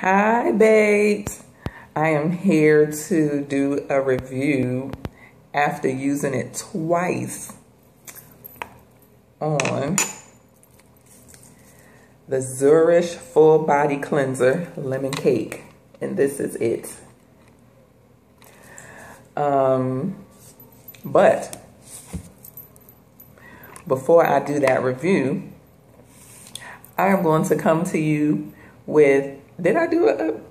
Hi babes, I am here to do a review after using it twice on the Zurich Full Body Cleanser Lemon Cake, and this is it. But before I do that review, I am going to come to you with, did I do an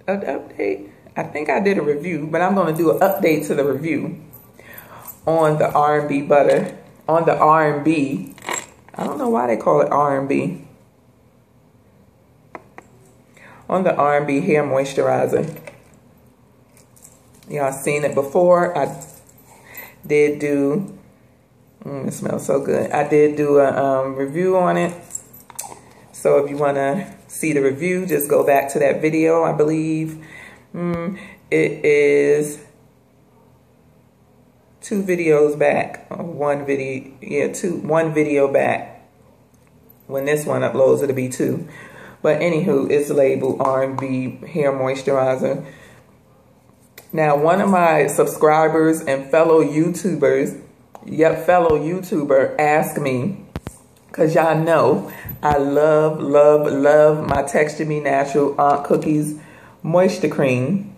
update? I think I did a review, but I'm going to do an update to the review on the R&B butter, on the R&B. I don't know why they call it R&B. On the R&B hair moisturizer. Y'all seen it before. I did do, it smells so good. I did do a review on it. So if you want to see the review, just go back to that video. I believe it is 2 videos back. One video back. When this one uploads, it'll be 2. But anywho, it's labeled R&B hair moisturizer. Now, one of my subscribers and fellow YouTubers, fellow YouTuber, asked me, because y'all know I love my Texturemenatural Aunt Cookies Moisture Cream.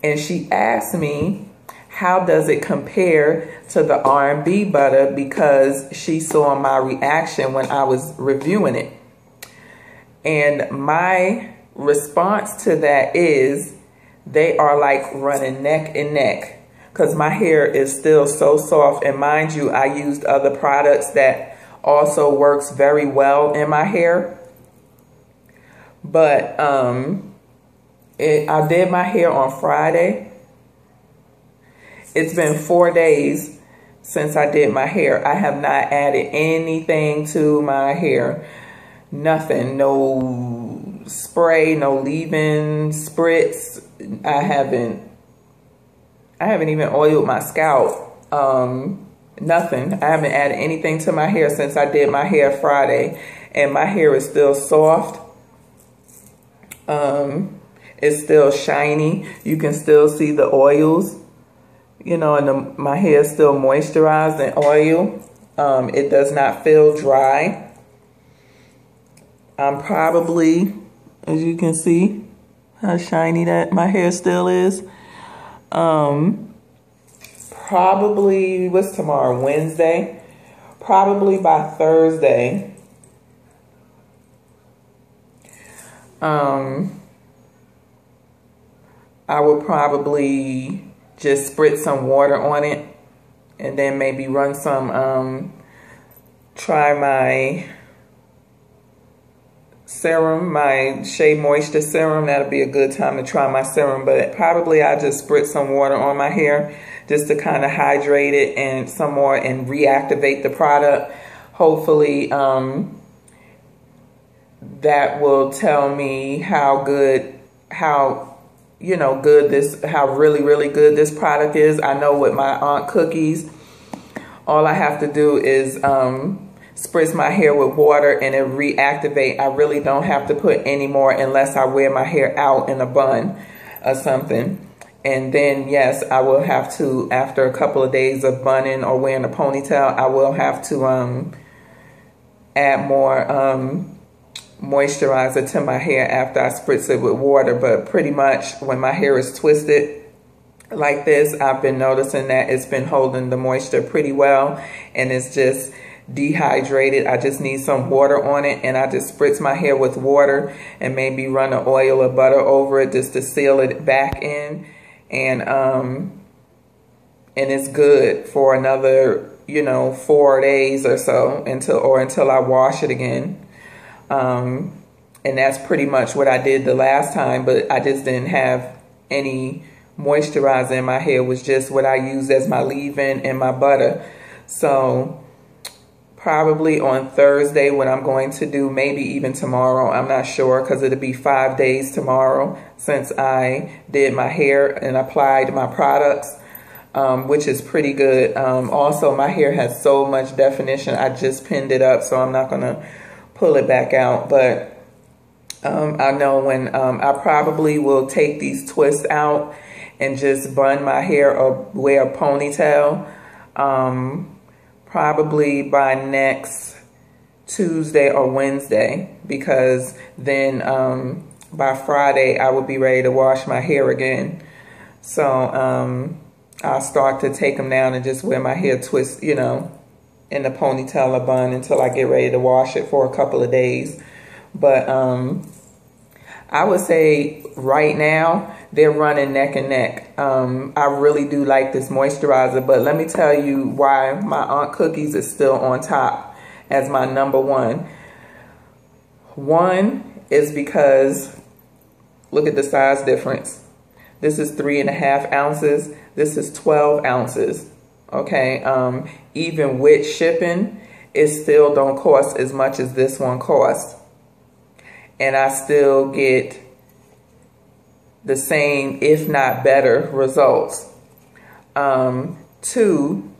And she asked me, how does it compare to the R&B butter, because she saw my reaction when I was reviewing it. And my response to that is, they are like running neck and neck, because my hair is still so soft. And mind you, I used other products that also works very well in my hair. But I did my hair on Friday. It's been 4 days since I did my hair. I have not added anything to my hair. Nothing, no spray, no leave-in spritz. I haven't even oiled my scalp. Nothing. I haven't added anything to my hair since I did my hair Friday, and my hair is still soft. It's still shiny. You can still see the oils, you know, and my hair is still moisturized and oil. It does not feel dry. I'm probably, as you can see, how shiny that my hair still is. Probably, what's tomorrow? Wednesday. Probably by Thursday, I will probably just spritz some water on it, and then maybe run some, try my serum, my Shea Moisture serum. That'll be a good time to try my serum, but probably I just spritz some water on my hair just to kind of hydrate it and some more and reactivate the product. Hopefully that will tell me how good, how really good this product is. I know with my Aunt Cookies, all I have to do is spritz my hair with water and it reactivate. I really don't have to put any more unless I wear my hair out in a bun or something. And then, yes, I will have to, after a couple of days of bunning or wearing a ponytail, I will have to add more moisturizer to my hair after I spritz it with water. But pretty much when my hair is twisted like this, I've been noticing that it's been holding the moisture pretty well, and it's just dehydrated. I just need some water on it, and I just spritz my hair with water and maybe run an oil or butter over it just to seal it back in. And it's good for another, 4 days or so until I wash it again. And that's pretty much what I did the last time, but I just didn't have any moisturizer in my hair. It was just what I used as my leave-in and my butter. So probably on Thursday, what I'm going to do, maybe even tomorrow, I'm not sure, because it'll be 5 days tomorrow since I did my hair and applied my products, which is pretty good. Also, my hair has so much definition. I just pinned it up, so I'm not going to pull it back out. But I know when I probably will take these twists out and just bun my hair or wear a ponytail. Probably by next Tuesday or Wednesday, because then by Friday I will be ready to wash my hair again. So I'll start to take them down and just wear my hair twist, you know, in the ponytail or bun until I get ready to wash it for a couple of days. But I would say right now they're running neck and neck. I really do like this moisturizer, but let me tell you why my Aunt Cookies is still on top as my number one. One is because look at the size difference. This is 3.5 ounces. This is 12 ounces. Okay, even with shipping, it still don't cost as much as this one costs. And I still get the same, if not better, results. Two,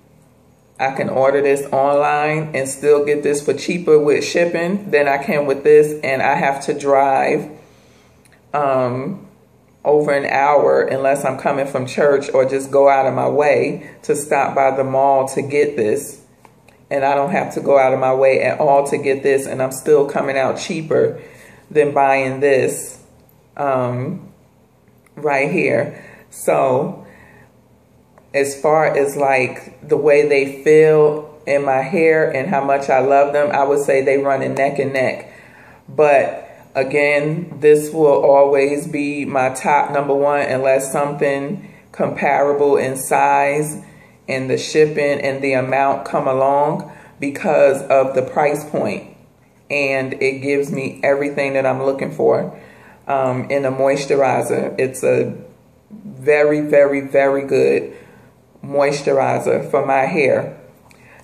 I can order this online and still get this for cheaper with shipping than I can with this. And I have to drive over an hour unless I'm coming from church or just go out of my way to stop by the mall to get this. And I don't have to go out of my way at all to get this, and I'm still coming out cheaper than buying this right here. So as far as like the way they feel in my hair and how much I love them, I would say they run in neck and neck. But again, this will always be my top number one unless something comparable in size and the shipping and the amount come along, because of the price point. And it gives me everything that I'm looking for in a moisturizer. It's a very, very, very good moisturizer for my hair.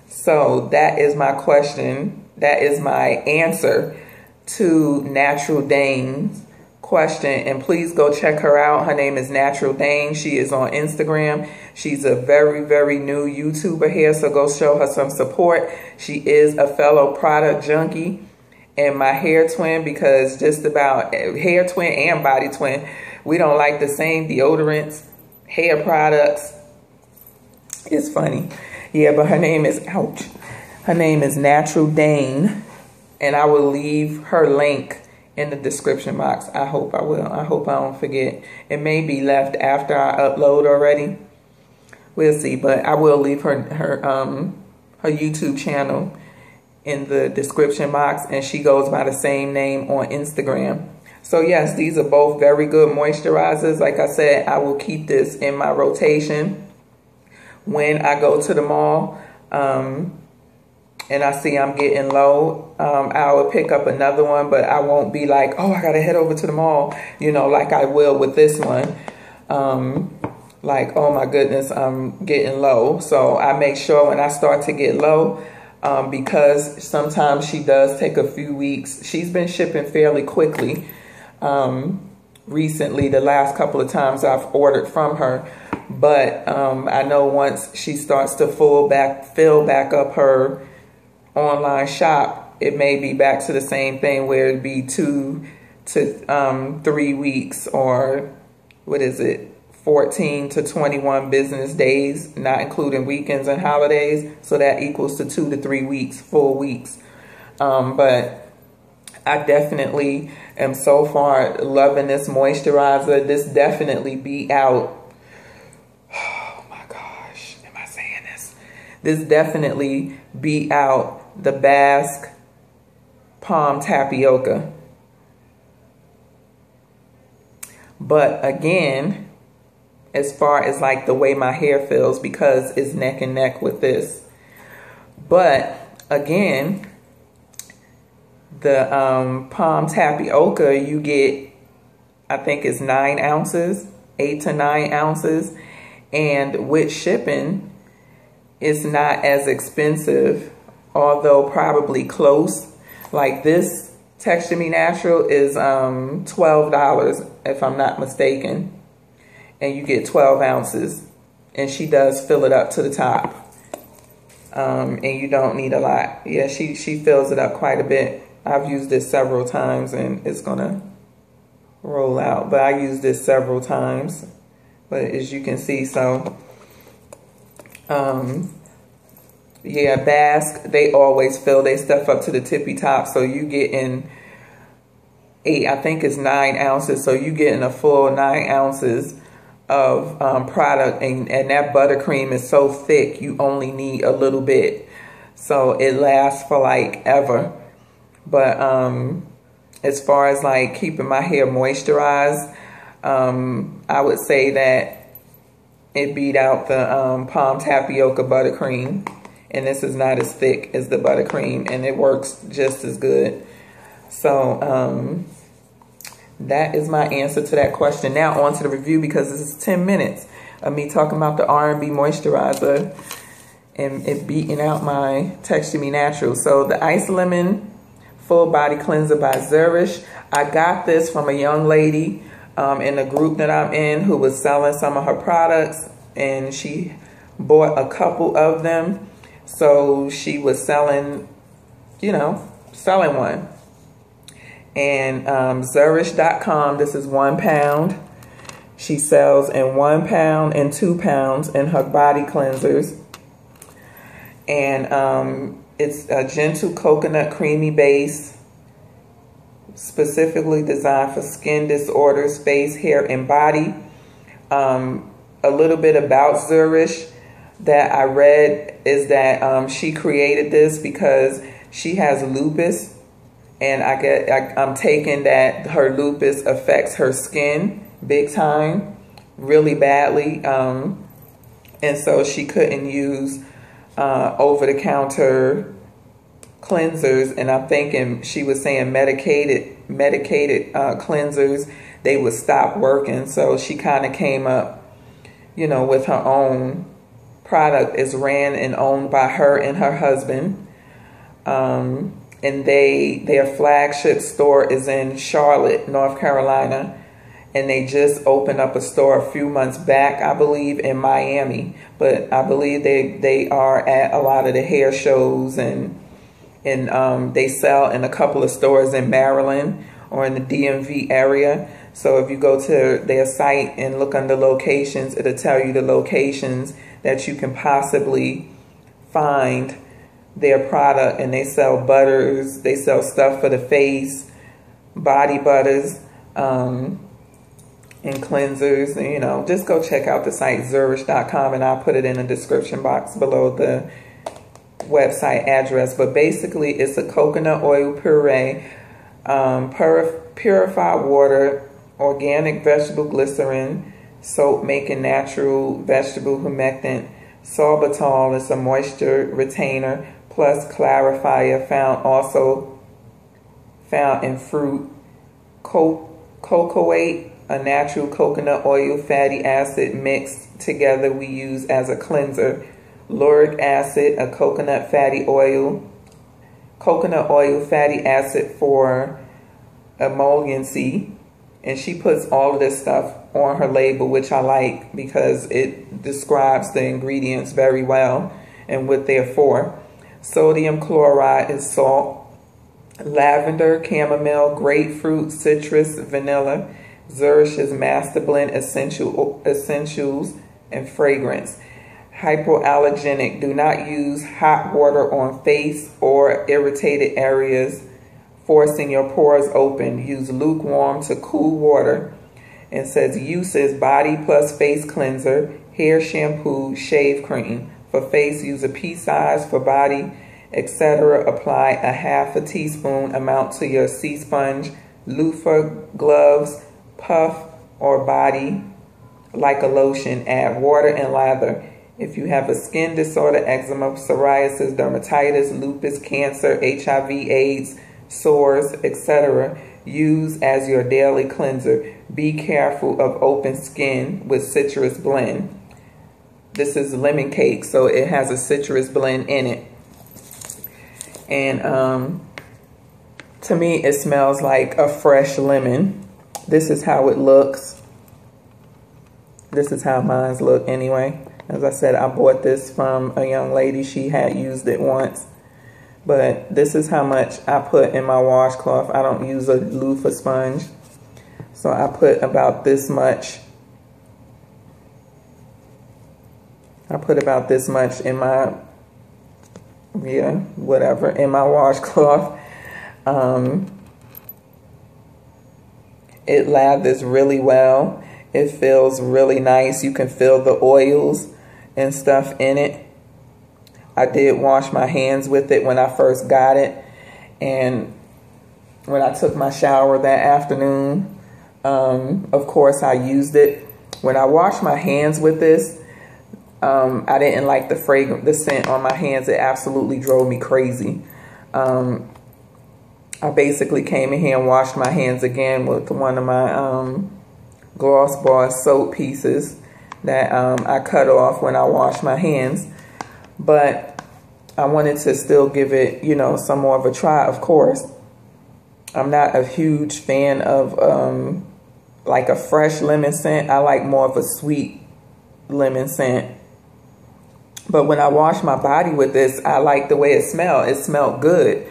So that is my question. That is my answer to Natural Dane's question. And please go check her out. Her name is Natural Dane. She is on Instagram. She's a very, very new YouTuber here, so go show her some support. She is a fellow product junkie and my hair twin, because just about hair twin and body twin, we don't like the same deodorants, hair products. It's funny. Yeah, but her name is, ouch, her name is Natural Dane, and I will leave her link in the description box. I hope I will. I hope I don't forget. It may be left after I upload already. We'll see, but I will leave her YouTube channel in the description box, and she goes by the same name on Instagram. So yes, these are both very good moisturizers. Like I said, I will keep this in my rotation when I go to the mall and I see I'm getting low. I will pick up another one, but I won't be like, oh, I gotta head over to the mall, you know, like I will with this one. Like, oh my goodness, I'm getting low. So I make sure when I start to get low, because sometimes she does take a few weeks. She's been shipping fairly quickly recently, the last couple of times I've ordered from her. But I know once she starts to fill back up her online shop, it may be back to the same thing where it'd be 2 to 3 weeks, or what is it, 14 to 21 business days, not including weekends and holidays. So that equals to 2 to 3 weeks, full weeks. But I definitely am so far loving this moisturizer. This definitely beat out, oh my gosh, am I saying this? This definitely beat out the Basque Palm Tapioca. But again, as far as like the way my hair feels, because it's neck and neck with this. But again, the Palm Tapioca, you get, I think it's 9 ounces, 8 to 9 ounces. And with shipping, it's not as expensive, although probably close. Like this Texturemenatural is $12 if I'm not mistaken. And you get 12 ounces. And she does fill it up to the top. And you don't need a lot. Yeah, she fills it up quite a bit. I've used this several times, and it's gonna roll out, but I used this several times. But as you can see, so yeah, Basque, they always fill their stuff up to the tippy top, so you get in 8, I think it's 9 ounces, so you get in a full 9 ounces of product, and that buttercream is so thick you only need a little bit, so it lasts for like ever. But as far as like keeping my hair moisturized, I would say that it beat out the Palm Tapioca buttercream, and this is not as thick as the buttercream, and it works just as good. So that is my answer to that question. Now on to the review, because this is 10 minutes of me talking about the R&B moisturizer and it beating out my Texturemenatural. So the Ice Lemon Full Body Cleanser by Zurich. I got this from a young lady in the group that I'm in who was selling some of her products, and she bought a couple of them. So she was selling, you know, selling one. And zuresh.com, this is 1 pound. She sells in 1 pound and 2 pounds in her body cleansers. And it's a gentle coconut creamy base, specifically designed for skin disorders, face, hair, and body. A little bit about Zurich that I read is that she created this because she has lupus, and I'm taking that her lupus affects her skin big time, really badly, and so she couldn't use over-the-counter cleansers, and I'm thinking she was saying medicated cleansers, they would stop working. So she kind of came up, you know, with her own product. It's ran and owned by her and her husband, and their flagship store is in Charlotte, North Carolina, and they just opened up a store a few months back, I believe, in Miami. But I believe they are at a lot of the hair shows, and they sell in a couple of stores in Maryland or in the DMV area. So if you go to their site and look under locations, it'll tell you the locations that you can possibly find their product. And they sell butters, they sell stuff for the face, body butters, and cleansers. And, you know, just go check out the site zuresh.com, and I'll put it in the description box below the website address. But basically it's a coconut oil puree, purified water, organic vegetable glycerin, soap making natural vegetable humectant, sorbitol is a moisture retainer, plus clarifier also found in fruit, cocoate, a natural coconut oil fatty acid mixed together we use as a cleanser, lauric acid, a coconut oil fatty acid for emolliency. And she puts all of this stuff on her label, which I like because it describes the ingredients very well and what they're for. Sodium chloride is salt, lavender, chamomile, grapefruit, citrus, vanilla. Zurich's master blend essentials and fragrance. Hypoallergenic. Do not use hot water on face or irritated areas, forcing your pores open. Use lukewarm to cool water. And says uses body plus face cleanser, hair shampoo, shave cream. For face, use a pea size. For body, etc., apply a ½ teaspoon amount to your sea sponge, loofah, gloves, puff, or body like a lotion. Add water and lather. If you have a skin disorder, eczema, psoriasis, dermatitis, lupus, cancer, HIV, AIDS, sores, etc., use as your daily cleanser. Be careful of open skin with citrus blend. This is lemon cake, so it has a citrus blend in it. And to me, it smells like a fresh lemon. This is how it looks. This is how mine's look anyway. As I said, I bought this from a young lady. She had used it once. But this is how much I put in my washcloth. I don't use a loofah sponge. So I put about this much. I put about this much in my, whatever, in my washcloth. It lathers really well. It feels really nice. You can feel the oils and stuff in it. I did wash my hands with it when I first got it. And when I took my shower that afternoon, of course I used it. When I washed my hands with this, I didn't like the fragrance, the scent on my hands. It absolutely drove me crazy. I basically came in here and washed my hands again with one of my Gloss Bar soap pieces that I cut off when I washed my hands. But I wanted to still give it, you know, some more of a try, of course. I'm not a huge fan of like a fresh lemon scent. I like more of a sweet lemon scent. But when I washed my body with this, I like the way it smelled. It smelled good.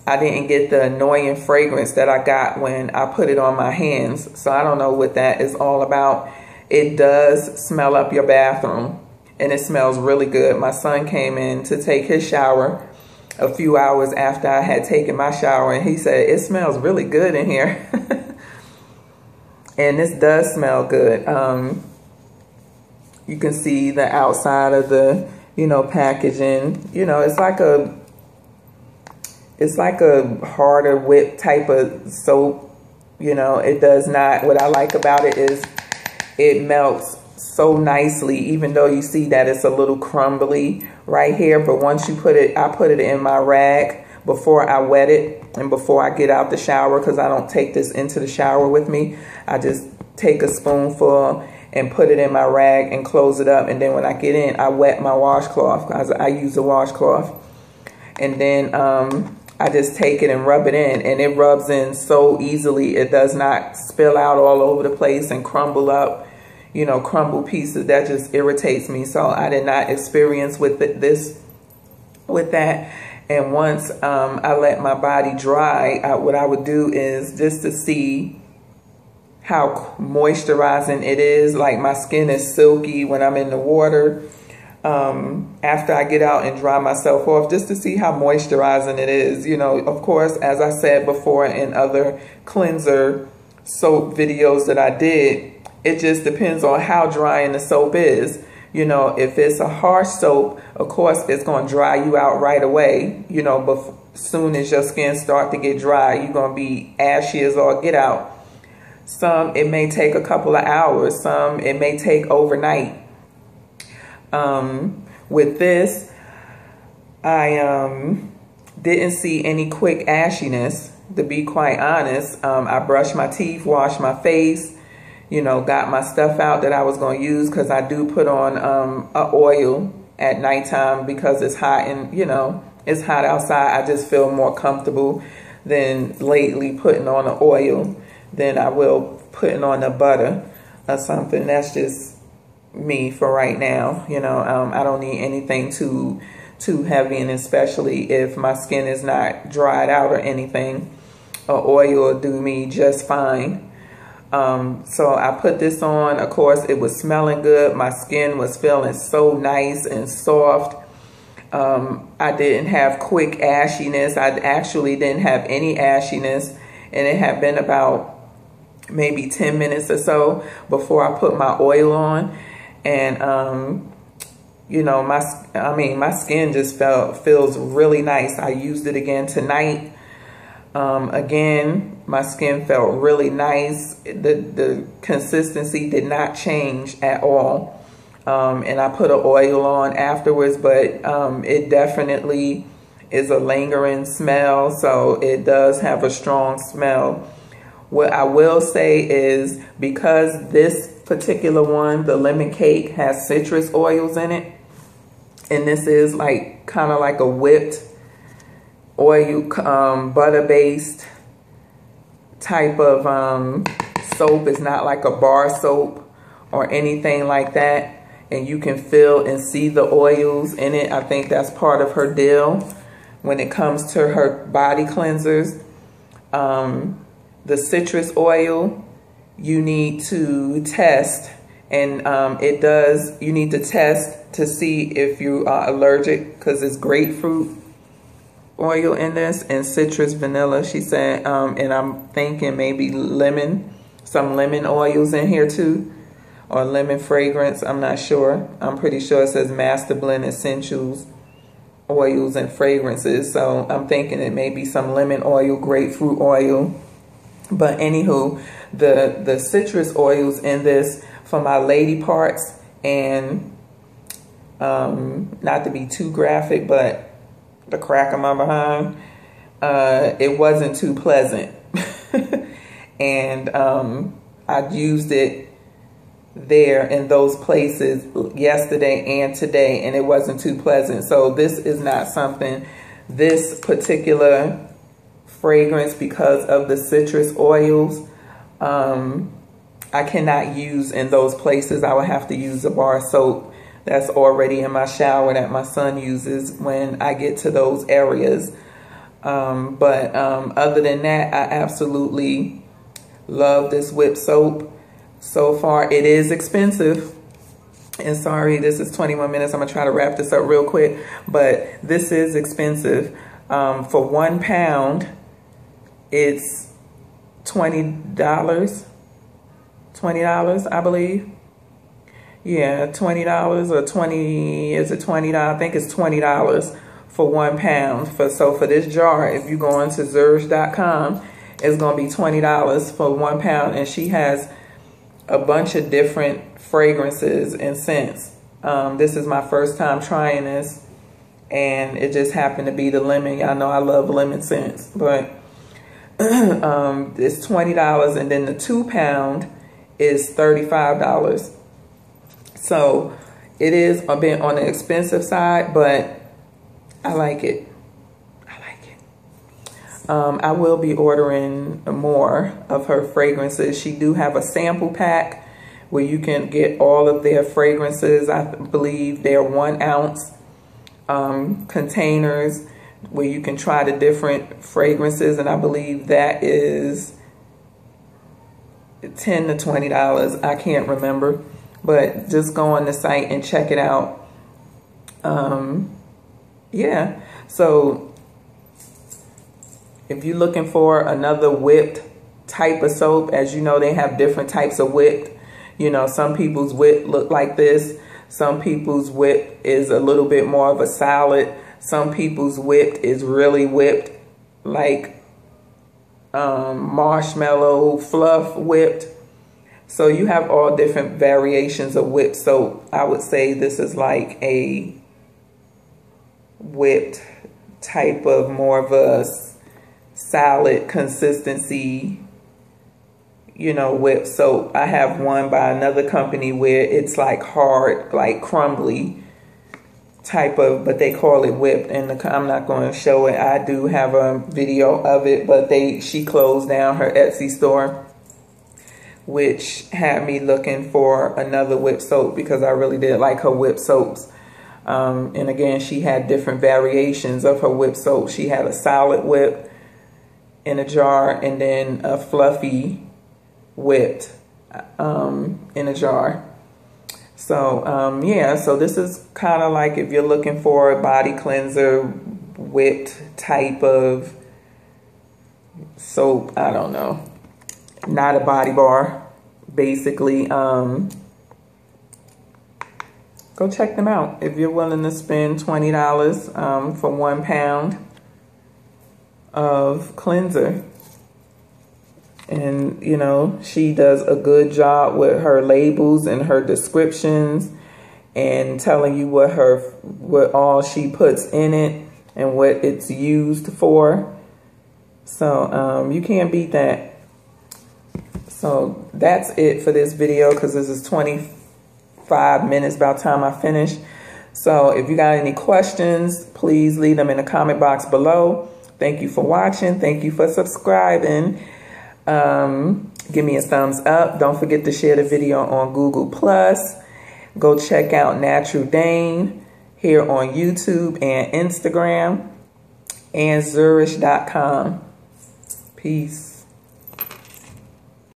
I didn't get the annoying fragrance that I got when I put it on my hands. So I don't know what that is all about. It does smell up your bathroom, and it smells really good. My son came in to take his shower a few hours after I had taken my shower, and he said, it smells really good in here. And this does smell good. You can see the outside of the, you know, packaging. You know, it's like a harder whip type of soap. You know, it does not, what I like about it is it melts so nicely, even though you see that it's a little crumbly right here. But once you put it, I put it in my rag before I wet it and before I get out the shower, because I don't take this into the shower with me. I just take a spoonful and put it in my rag and close it up. And then when I get in, I wet my washcloth, because I use a washcloth. And then I just take it and rub it in, and it rubs in so easily. It does not spill out all over the place and crumble up, you know, crumble pieces. That just irritates me. So I did not experience with that. And once I let my body dry, what I would do is just to see how moisturizing it is. Like, my skin is silky when I'm in the water. After I get out and dry myself off, just to see how moisturizing it is. You know, of course, as I said before in other cleanser soap videos that I did, it just depends on how drying the soap is. You know, if it's a harsh soap, of course, it's going to dry you out right away. You know, but soon as your skin start to get dry, you're going to be ashy as all get out. Some, it may take a couple of hours. Some, it may take overnight. With this, I didn't see any quick ashiness, to be quite honest. I brushed my teeth, washed my face, you know, got my stuff out that I was going to use, because I do put on a oil at nighttime because it's hot, and, you know, it's hot outside. I just feel more comfortable than lately putting on an oil than I will putting on a butter or something. That's just me for right now. You know, I don't need anything too heavy, and especially if my skin is not dried out or anything, oil will do me just fine. So I put this on. Of course, it was smelling good. My skin was feeling so nice and soft. I didn't have quick ashiness. I actually didn't have any ashiness, and it had been about maybe 10 minutes or so before I put my oil on. And you know, my skin just feels really nice. I used it again tonight. Again, my skin felt really nice. The consistency did not change at all. And I put an oil on afterwards, but it definitely is a lingering smell, so it does have a strong smell. What I will say is, because this particular one, the lemon cake, has citrus oils in it, and this is like kind of like a whipped oil, butter-based type of soap. It's not like a bar soap or anything like that. and you can feel and see the oils in it. I think that's part of her deal when it comes to her body cleansers. The citrus oil, you need to test, and you need to test to see if you are allergic, because it's grapefruit oil in this and citrus vanilla, she said, and I'm thinking maybe lemon, some lemon oils in here too, or lemon fragrance. I'm not sure. I'm pretty sure it says Master Blend Essentials oils and fragrances, so I'm thinking it may be some lemon oil, grapefruit oil. But anywho, the citrus oils in this for my lady parts, and not to be too graphic, but the crack of my behind, it wasn't too pleasant. And I used it there in those places yesterday and today, and it wasn't too pleasant. So this is not something, this particular fragrance, because of the citrus oils, I cannot use in those places. I would have to use a bar soap that's already in my shower that my son uses when I get to those areas. But other than that, I absolutely love this whip soap so far. It is expensive. And sorry, this is 21 minutes. I'm going to try to wrap this up real quick. But this is expensive. For 1 pound, it's $20. $20, I believe. Yeah, $20 or 20, is it $20? I think it's $20 for 1 pound. So for this jar, if you go into zuresh.com, it's going to be $20 for 1 pound. And she has a bunch of different fragrances and scents. This is my first time trying this, and it just happened to be the lemon. Y'all know I love lemon scents, but it's $20, and then the 2 pound is $35. So it is a bit on the expensive side, but I like it. I like it. I will be ordering more of her fragrances. She do have a sample pack where you can get all of their fragrances. I believe they're 1 ounce containers where you can try the different fragrances, and I believe that is $10 to $20. I can't remember, but just go on the site and check it out. Yeah, so if you're looking for another whipped type of soap, as you know, they have different types of whipped. You know, some people's whip look like this. Some people's whip is a little bit more of a solid. Some people's whipped is really whipped, like marshmallow fluff whipped. So you have all different variations of whipped soap. I would say this is like a whipped type of more of a solid consistency, you know, whipped soap. I have one by another company where it's like hard, like crumbly type of, but they call it whipped, and I'm not going to show it. I do have a video of it, but she closed down her Etsy store, which had me looking for another whipped soap because I really did like her whipped soaps. And again, she had different variations of her whipped soap. She had a solid whip in a jar, and then a fluffy whipped in a jar. So yeah, so this is kind of like if you're looking for a body cleanser whipped type of soap. I don't know, not a body bar, basically. Go check them out if you're willing to spend $20 for 1 pound of cleanser. And, you know, she does a good job with her labels and her descriptions and telling you what all she puts in it and what it's used for. So you can't beat that. So that's it for this video, because this is 25 minutes by the time I finish. So if you got any questions, please leave them in the comment box below. Thank you for watching. Thank you for subscribing. Give me a thumbs up. Don't forget to share the video on Google+. Go check out naturaldane here on YouTube and Instagram, and zuresh.com. Peace.